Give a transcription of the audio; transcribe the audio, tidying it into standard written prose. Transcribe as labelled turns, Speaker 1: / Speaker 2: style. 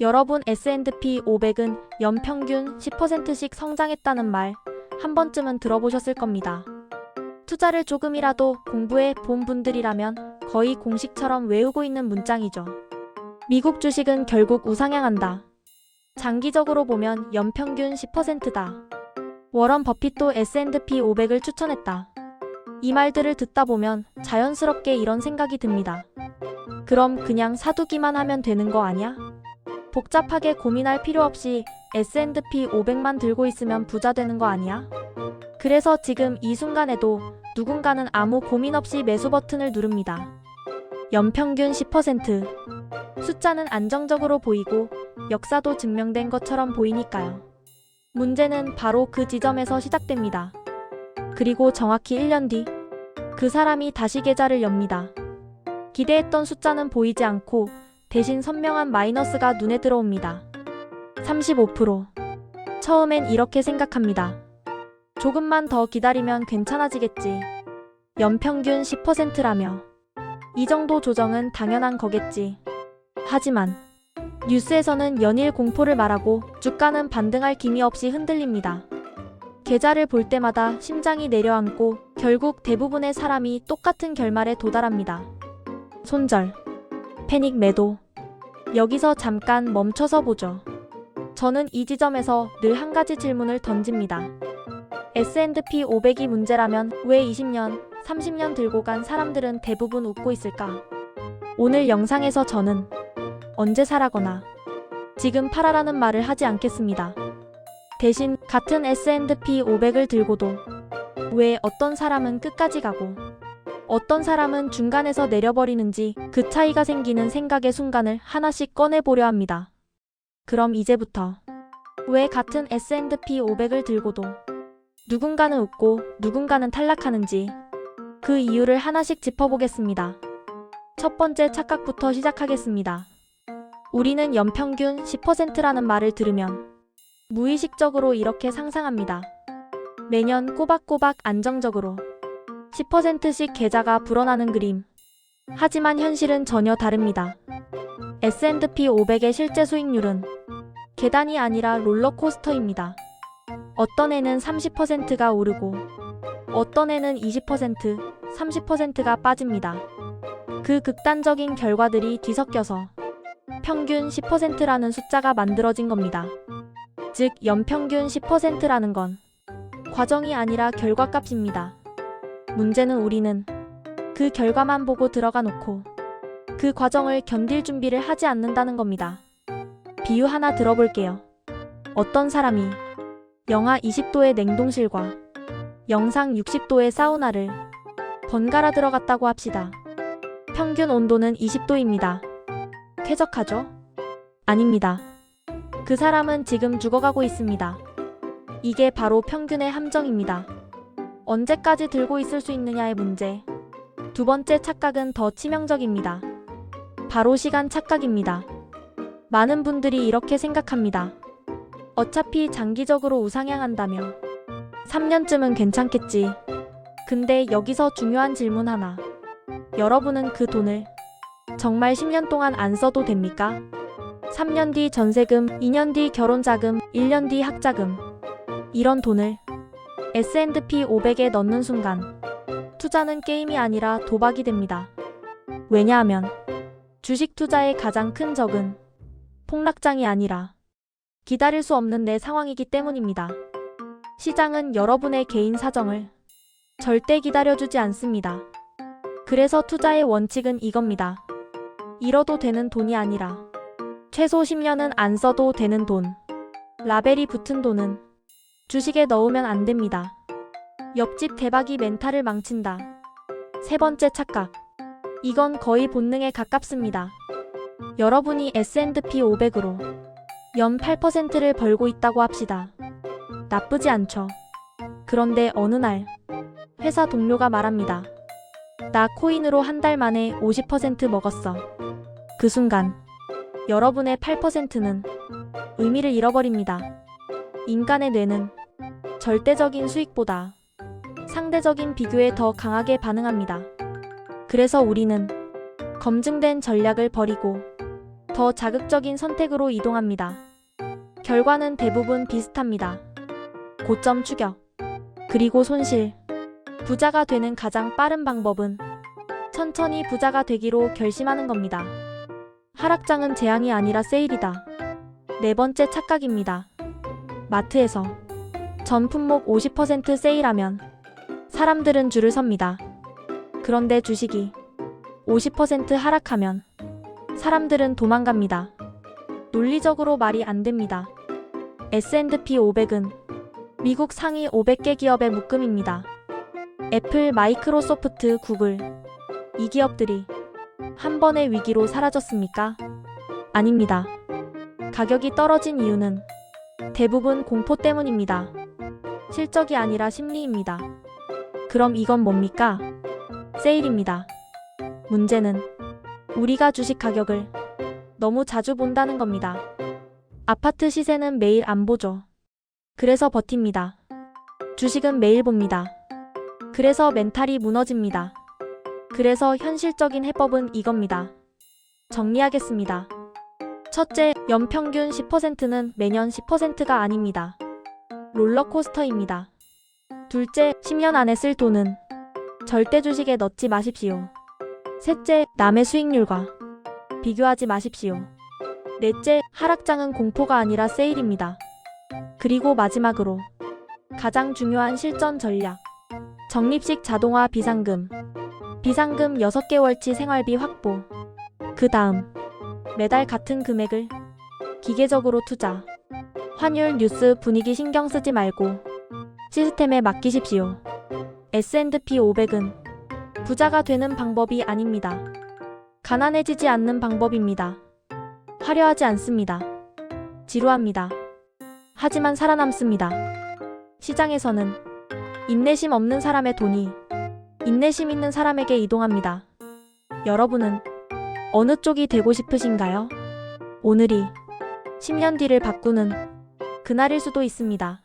Speaker 1: 여러분, S&P 500은 연평균 10%씩 성장했다는 말 한 번쯤은 들어보셨을 겁니다. 투자를 조금이라도 공부해 본 분들이라면 거의 공식처럼 외우고 있는 문장이죠. 미국 주식은 결국 우상향한다. 장기적으로 보면 연평균 10%다. 워런 버핏도 S&P 500을 추천했다. 이 말들을 듣다 보면 자연스럽게 이런 생각이 듭니다. 그럼 그냥 사두기만 하면 되는 거 아냐? 복잡하게 고민할 필요 없이 S&P 500만 들고 있으면 부자 되는 거 아니야? 그래서 지금 이 순간에도 누군가는 아무 고민 없이 매수 버튼을 누릅니다. 연평균 10%. 숫자는 안정적으로 보이고 역사도 증명된 것처럼 보이니까요. 문제는 바로 그 지점에서 시작됩니다. 그리고 정확히 1년 뒤, 그 사람이 다시 계좌를 엽니다. 기대했던 숫자는 보이지 않고 대신 선명한 마이너스가 눈에 들어옵니다. 35%. 처음엔 이렇게 생각합니다. 조금만 더 기다리면 괜찮아지겠지. 연평균 10%라며. 이 정도 조정은 당연한 거겠지. 하지만 뉴스에서는 연일 공포를 말하고 주가는 반등할 기미 없이 흔들립니다. 계좌를 볼 때마다 심장이 내려앉고 결국 대부분의 사람이 똑같은 결말에 도달합니다. 손절. 패닉 매도. 여기서 잠깐 멈춰서 보죠. 저는 이 지점에서 늘 한 가지 질문을 던집니다. S&P 500이 문제라면 왜 20년, 30년 들고 간 사람들은 대부분 웃고 있을까? 오늘 영상에서 저는 언제 사라거나 지금 팔아라는 말을 하지 않겠습니다. 대신 같은 S&P 500을 들고도 왜 어떤 사람은 끝까지 가고 어떤 사람은 중간에서 내려버리는지 그 차이가 생기는 생각의 순간을 하나씩 꺼내보려 합니다. 그럼 이제부터 왜 같은 S&P 500을 들고도 누군가는 웃고 누군가는 탈락하는지 그 이유를 하나씩 짚어보겠습니다. 첫 번째 착각부터 시작하겠습니다. 우리는 연평균 10%라는 말을 들으면 무의식적으로 이렇게 상상합니다. 매년 꼬박꼬박 안정적으로 10%씩 계좌가 불어나는 그림. 하지만 현실은 전혀 다릅니다. S&P 500의 실제 수익률은 계단이 아니라 롤러코스터입니다. 어떤 해는 30%가 오르고 어떤 해는 20%, 30%가 빠집니다. 그 극단적인 결과들이 뒤섞여서 평균 10%라는 숫자가 만들어진 겁니다. 즉, 연평균 10%라는 건 과정이 아니라 결과값입니다. 문제는 우리는 그 결과만 보고 들어가 놓고 그 과정을 견딜 준비를 하지 않는다는 겁니다. 비유 하나 들어볼게요. 어떤 사람이 영하 20도의 냉동실과 영상 60도의 사우나를 번갈아 들어갔다고 합시다. 평균 온도는 20도입니다. 쾌적하죠? 아닙니다. 그 사람은 지금 죽어가고 있습니다. 이게 바로 평균의 함정입니다. 언제까지 들고 있을 수 있느냐의 문제. 두 번째 착각은 더 치명적입니다. 바로 시간 착각입니다. 많은 분들이 이렇게 생각합니다. 어차피 장기적으로 우상향한다며 3년쯤은 괜찮겠지. 근데 여기서 중요한 질문 하나. 여러분은 그 돈을 정말 10년 동안 안 써도 됩니까? 3년 뒤 전세금, 2년 뒤 결혼자금, 1년 뒤 학자금. 이런 돈을 S&P 500에 넣는 순간 투자는 게임이 아니라 도박이 됩니다. 왜냐하면 주식 투자의 가장 큰 적은 폭락장이 아니라 기다릴 수 없는 내 상황이기 때문입니다. 시장은 여러분의 개인 사정을 절대 기다려주지 않습니다. 그래서 투자의 원칙은 이겁니다. 잃어도 되는 돈이 아니라 최소 10년은 안 써도 되는 돈. 라벨이 붙은 돈은 주식에 넣으면 안 됩니다. 옆집 대박이 멘탈을 망친다. 세 번째 착각. 이건 거의 본능에 가깝습니다. 여러분이 S&P 500으로 연 8%를 벌고 있다고 합시다. 나쁘지 않죠. 그런데 어느 날 회사 동료가 말합니다. 나 코인으로 한 달 만에 50% 먹었어. 그 순간 여러분의 8%는 의미를 잃어버립니다. 인간의 뇌는 절대적인 수익보다 상대적인 비교에 더 강하게 반응합니다. 그래서 우리는 검증된 전략을 버리고 더 자극적인 선택으로 이동합니다. 결과는 대부분 비슷합니다. 고점 추격, 그리고 손실. 부자가 되는 가장 빠른 방법은 천천히 부자가 되기로 결심하는 겁니다. 하락장은 재앙이 아니라 세일이다. 네 번째 착각입니다. 마트에서 전 품목 50% 세일하면 사람들은 줄을 섭니다. 그런데 주식이 50% 하락하면 사람들은 도망갑니다. 논리적으로 말이 안 됩니다. S&P 500은 미국 상위 500개 기업의 묶음입니다. 애플, 마이크로소프트, 구글, 이 기업들이 한 번의 위기로 사라졌습니까? 아닙니다. 가격이 떨어진 이유는 대부분 공포 때문입니다. 실적이 아니라 심리입니다. 그럼 이건 뭡니까? 세일입니다. 문제는 우리가 주식 가격을 너무 자주 본다는 겁니다. 아파트 시세는 매일 안 보죠. 그래서 버팁니다. 주식은 매일 봅니다. 그래서 멘탈이 무너집니다. 그래서 현실적인 해법은 이겁니다. 정리하겠습니다. 첫째, 연평균 10%는 매년 10%가 아닙니다. 롤러코스터입니다. 둘째, 10년 안에 쓸 돈은 절대 주식에 넣지 마십시오. 셋째, 남의 수익률과 비교하지 마십시오. 넷째, 하락장은 공포가 아니라 세일입니다. 그리고 마지막으로 가장 중요한 실전 전략. 적립식 자동화 비상금. 비상금 6개월치 생활비 확보. 그 다음 매달 같은 금액을 기계적으로 투자. 환율 뉴스 분위기 신경 쓰지 말고 시스템에 맡기십시오. S&P 500은 부자가 되는 방법이 아닙니다. 가난해지지 않는 방법입니다. 화려하지 않습니다. 지루합니다. 하지만 살아남습니다. 시장에서는 인내심 없는 사람의 돈이 인내심 있는 사람에게 이동합니다. 여러분은 어느 쪽이 되고 싶으신가요? 오늘이 10년 뒤를 바꾸는 그날일 수도 있습니다.